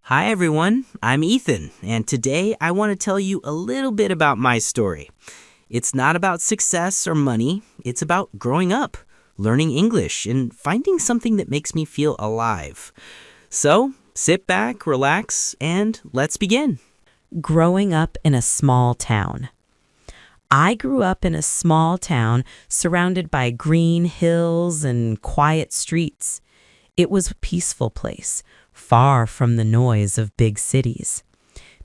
Hi everyone, I'm Ethan, and today I want to tell you a little bit about my story. It's not about success or money, it's about growing up, learning English, and finding something that makes me feel alive. So, sit back, relax, and let's begin. Growing up in a small town. I grew up in a small town surrounded by green hills and quiet streets. It was a peaceful place, far from the noise of big cities.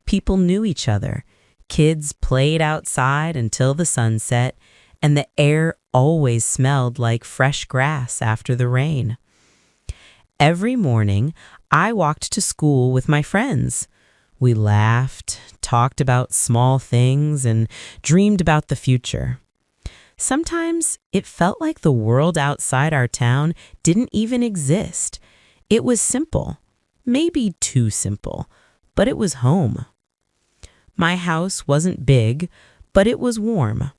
People knew each other. Kids played outside until the sun set, and the air always smelled like fresh grass after the rain. Every morning, I walked to school with my friends. We laughed, talked about small things, and dreamed about the future. Sometimes it felt like the world outside our town didn't even exist. It was simple, maybe too simple, but it was home. My house wasn't big, but it was warm.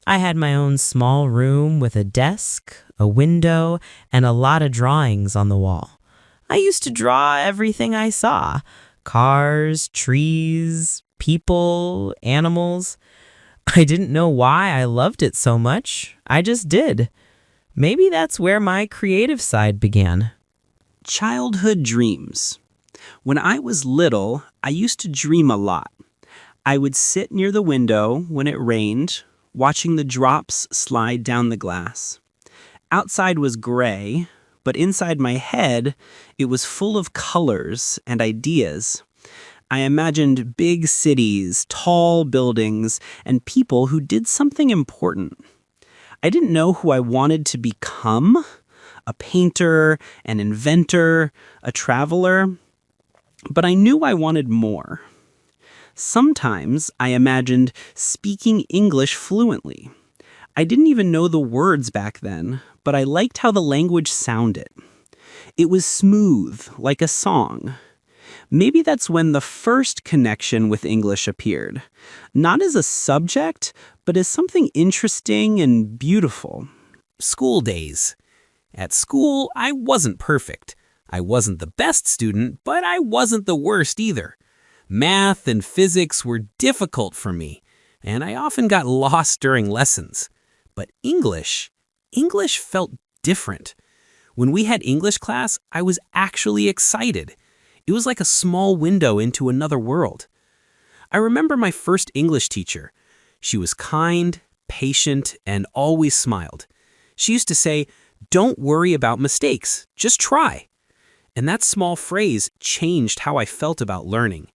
I had my own small room with a desk, a window, and a lot of drawings on the wall. I used to draw everything I saw: cars, trees, people, animals. I didn't know why I loved it so much. I just did. Maybe that's where my creative side began. Childhood dreams. When I was little, I used to dream a lot. I would sit near the window when it rained, watching the drops slide down the glass. Outside was gray, but inside my head, it was full of colors and ideas. I imagined big cities, tall buildings, and people who did something important. I didn't know who I wanted to become: a painter, an inventor, a traveler, but I knew I wanted more. Sometimes I imagined speaking English fluently. I didn't even know the words back then, but I liked how the language sounded. It was smooth, like a song. Maybe that's when the first connection with English appeared. Not as a subject, but as something interesting and beautiful. School days. At school, I wasn't perfect. I wasn't the best student, but I wasn't the worst either. Math and physics were difficult for me, and I often got lost during lessons. But English felt different. When we had English class, I was actually excited. It was like a small window into another world. I remember my first English teacher. She was kind, patient, and always smiled. She used to say, "Don't worry about mistakes, just try." And that small phrase changed how I felt about learning.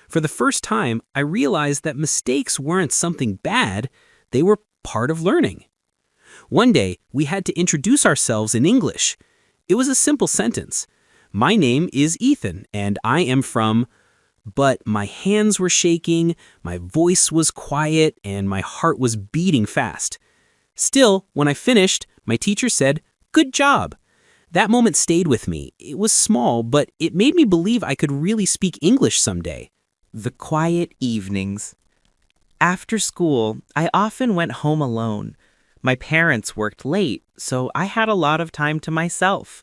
For the first time, I realized that mistakes weren't something bad, they were part of learning. One day, we had to introduce ourselves in English. It was a simple sentence. "My name is Ethan, and I am from..." But my hands were shaking, my voice was quiet, and my heart was beating fast. Still, when I finished, my teacher said, "Good job." That moment stayed with me. It was small, but it made me believe I could really speak English someday. The quiet evenings. After school, I often went home alone. My parents worked late, so I had a lot of time to myself.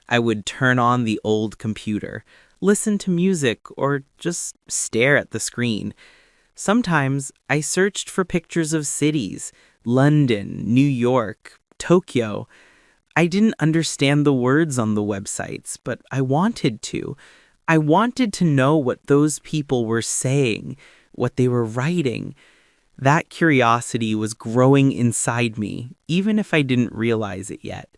I would turn on the old computer, listen to music, or just stare at the screen. Sometimes I searched for pictures of cities: London, New York, Tokyo. I didn't understand the words on the websites, but I wanted to. I wanted to know what those people were saying, what they were writing. That curiosity was growing inside me, even if I didn't realize it yet.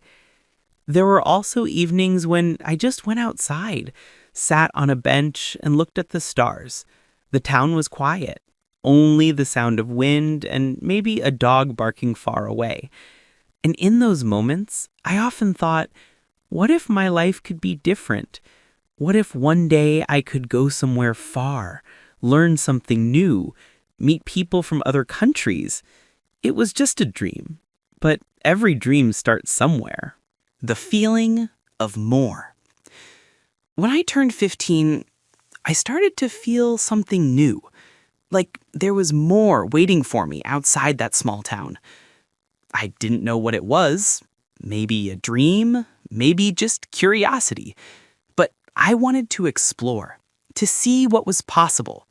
There were also evenings when I just went outside, sat on a bench, and looked at the stars. The town was quiet, only the sound of wind and maybe a dog barking far away. And in those moments, I often thought, what if my life could be different? What if one day I could go somewhere far, learn something new, meet people from other countries? It was just a dream, but every dream starts somewhere. The feeling of more. When I turned 15, I started to feel something new, like there was more waiting for me outside that small town. I didn't know what it was. Maybe a dream, maybe just curiosity. But I wanted to explore. to see what was possible.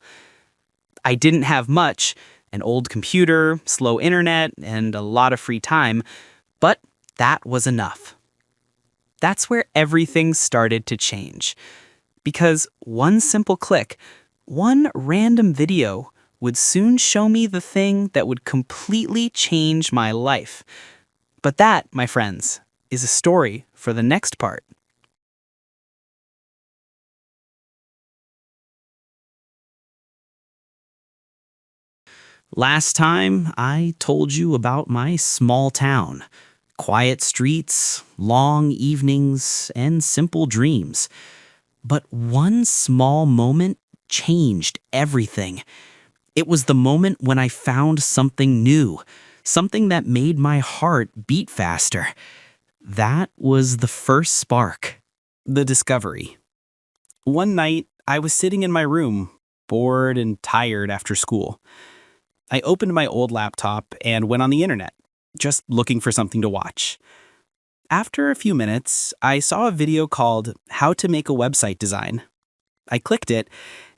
I didn't have much, an old computer, slow internet, and a lot of free time, but that was enough. That's where everything started to change. Because one simple click, one random video would soon show me the thing that would completely change my life. But that, my friends, is a story for the next part. Last time, I told you about my small town. Quiet streets, long evenings, and simple dreams. But one small moment changed everything. It was the moment when I found something new, something that made my heart beat faster. That was the first spark, the discovery. One night, I was sitting in my room, bored and tired after school. I opened my old laptop and went on the internet, just looking for something to watch. After a few minutes, I saw a video called How to Make a Website Design. I clicked it,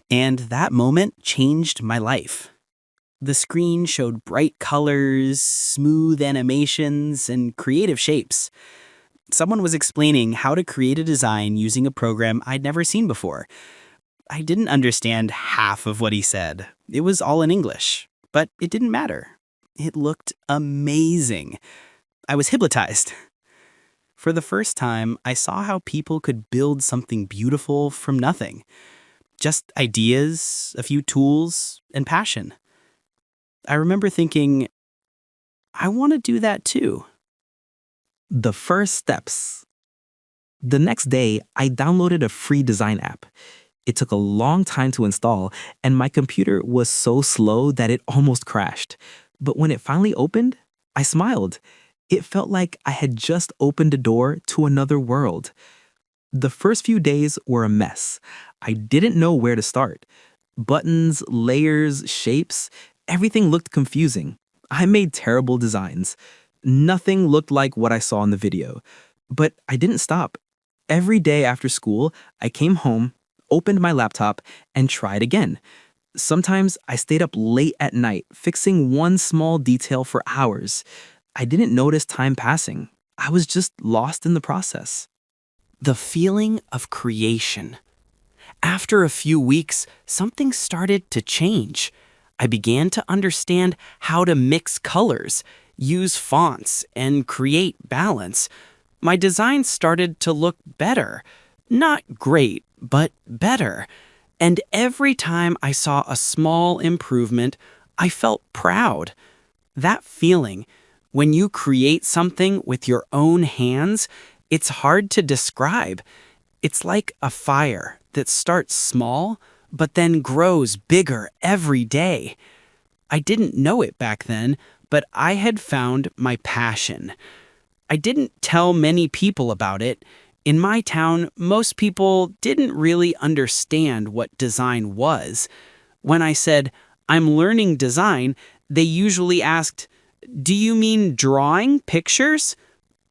and that moment changed my life. The screen showed bright colors, smooth animations, and creative shapes. Someone was explaining how to create a design using a program I'd never seen before. I didn't understand half of what he said. It was all in English, but it didn't matter. It looked amazing. I was hypnotized. For the first time, I saw how people could build something beautiful from nothing. Just ideas, a few tools, and passion. I remember thinking, I want to do that too. The first steps. The next day, I downloaded a free design app. It took a long time to install, and my computer was so slow that it almost crashed. But when it finally opened, I smiled. It felt like I had just opened a door to another world. The first few days were a mess. I didn't know where to start. Buttons, layers, shapes, everything looked confusing. I made terrible designs. Nothing looked like what I saw in the video. But I didn't stop. Every day after school, I came home, opened my laptop, and tried again. Sometimes I stayed up late at night, fixing one small detail for hours. I didn't notice time passing. I was just lost in the process. The feeling of creation. After a few weeks, something started to change. I began to understand how to mix colors, use fonts, and create balance. My design started to look better. Not great, but better. And every time I saw a small improvement, I felt proud. That feeling, when you create something with your own hands, it's hard to describe. It's like a fire that starts small, but then grows bigger every day. I didn't know it back then, but I had found my passion. I didn't tell many people about it. In my town, most people didn't really understand what design was. When I said, I'm learning design, they usually asked, do you mean drawing pictures?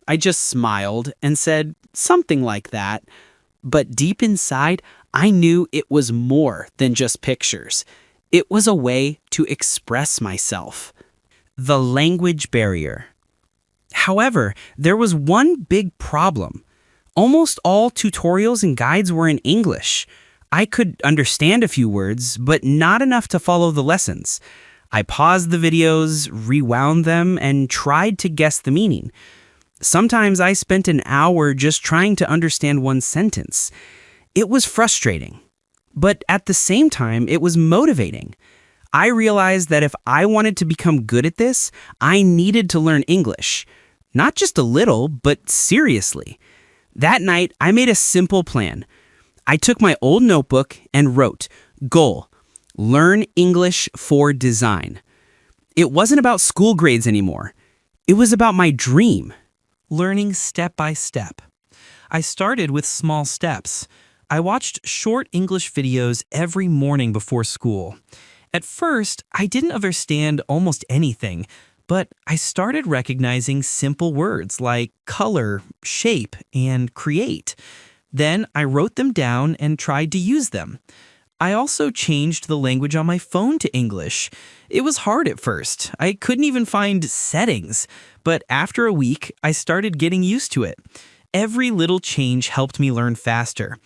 I just smiled and said something like that. But deep inside, I knew it was more than just pictures. It was a way to express myself. The language barrier. However, there was one big problem. Almost all tutorials and guides were in English. I could understand a few words, but not enough to follow the lessons. I paused the videos, rewound them, and tried to guess the meaning. Sometimes I spent an hour just trying to understand one sentence. It was frustrating, but at the same time, it was motivating. I realized that if I wanted to become good at this, I needed to learn English. Not just a little, but seriously. That night, I made a simple plan. I took my old notebook and wrote, Goal, learn English for design. It wasn't about school grades anymore. It was about my dream. Learning step by step. I started with small steps. I watched short English videos every morning before school. At first, I didn't understand almost anything, but I started recognizing simple words like color, shape, and create. Then I wrote them down and tried to use them. I also changed the language on my phone to English. It was hard at first. I couldn't even find settings. But after a week, I started getting used to it. Every little change helped me learn faster.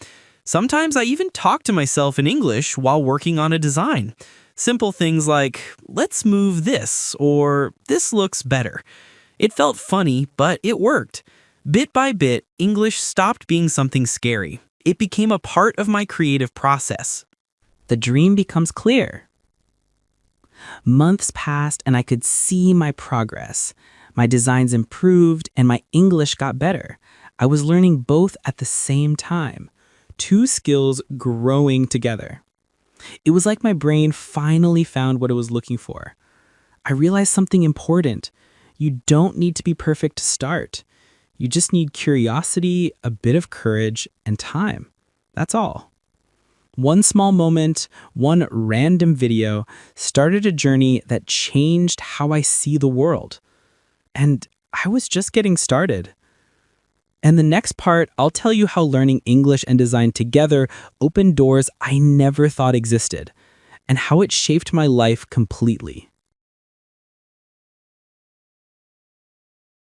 Sometimes I even talk to myself in English while working on a design. Simple things like, let's move this, or this looks better. It felt funny, but it worked. Bit by bit, English stopped being something scary. It became a part of my creative process. The dream becomes clear. Months passed and I could see my progress. My designs improved and my English got better. I was learning both at the same time. Two skills growing together. It was like my brain finally found what it was looking for. I realized something important. You don't need to be perfect to start. You just need curiosity, a bit of courage, and time. That's all. One small moment, one random video started a journey that changed how I see the world. And I was just getting started. And the next part, I'll tell you how learning English and design together opened doors I never thought existed, and how it shaped my life completely.